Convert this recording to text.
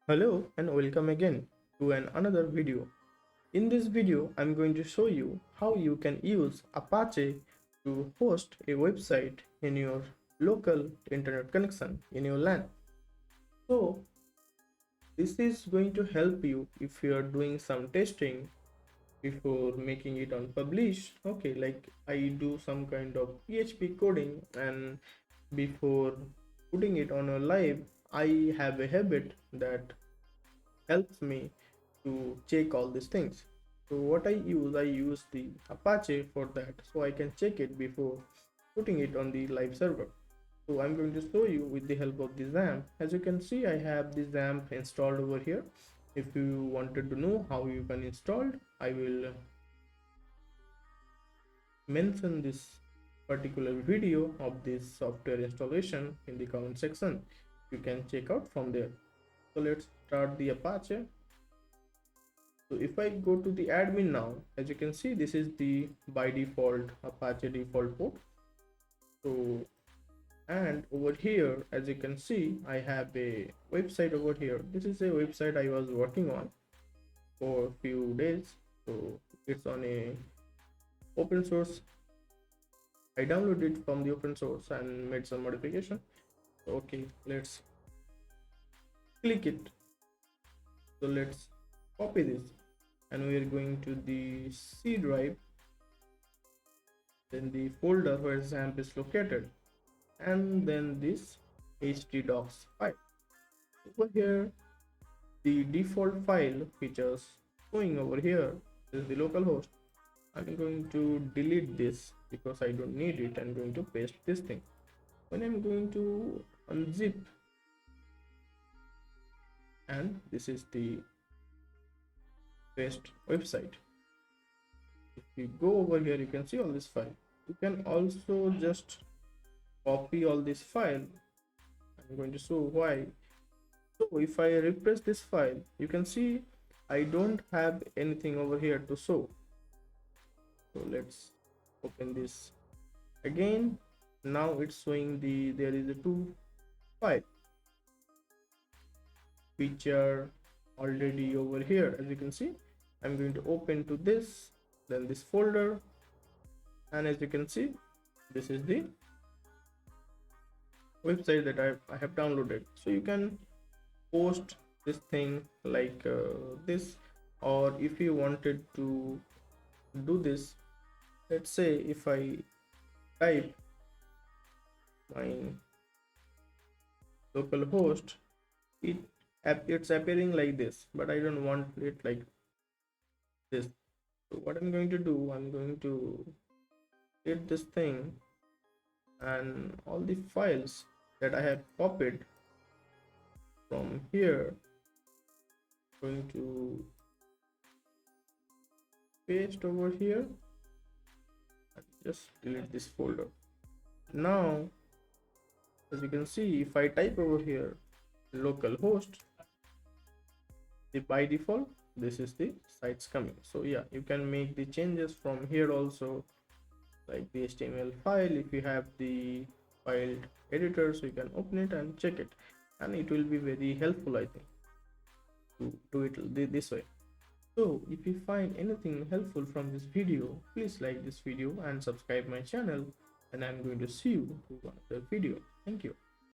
Hello and welcome again to another video. In this video, I'm going to show you how you can use Apache to host a website in your local internet connection in your LAN. So this is going to help you if you are doing some testing before making it on publish. Okay, like I do some kind of PHP coding, and before putting it on a live, I have a habit that helps me to check all these things. So what I use the Apache for that, so I can check it before putting it on the live server. So I'm going to show you with the help of the XAMPP. As you can see, I have the XAMPP installed over here. If you wanted to know how you can install, I will mention this particular video of this software installation in the comment section. You can check out from there. So let's start the Apache. So if I go to the admin now, as you can see, this is the by default Apache default port. So, and over here, as you can see, I have a website over here. This is a website I was working on for a few days. So it's on a open source. I downloaded it from the open source and made some modification. Okay, let's click it. So let's copy this, and we are going to the C drive, then the folder where XAMPP is located, and then this htdocs file. Over here, the default file which is showing over here is the localhost. I'm going to delete this because I don't need it. I'm going to paste this thing. When I'm going to unzip, and this is the paste website. If you go over here, you can see all this file. You can also just copy all this file. I'm going to show why. So if I refresh this file, you can see I don't have anything over here to show. So let's open this again. Now it's showing there is a two file which are already over here. As you can see, I'm going to open to this, then this folder, and as you can see, this is the website that I have downloaded. So you can post this thing like this, or if you wanted to do this, let's say if I type my local host, it's appearing like this, but I don't want it like this. So what I'm going to do, I'm going to hit this thing, and all the files that I have copied from here, going to paste over here and just delete this folder. Now as you can see, if I type over here localhost, by default this is the sites coming. So yeah, you can make the changes from here also, like the HTML file. If you have the file editor, so you can open it and check it, and it will be very helpful, I think, to do it this way. So if you find anything helpful from this video, please like this video and subscribe my channel, and I'm going to see you to another video. Thank you.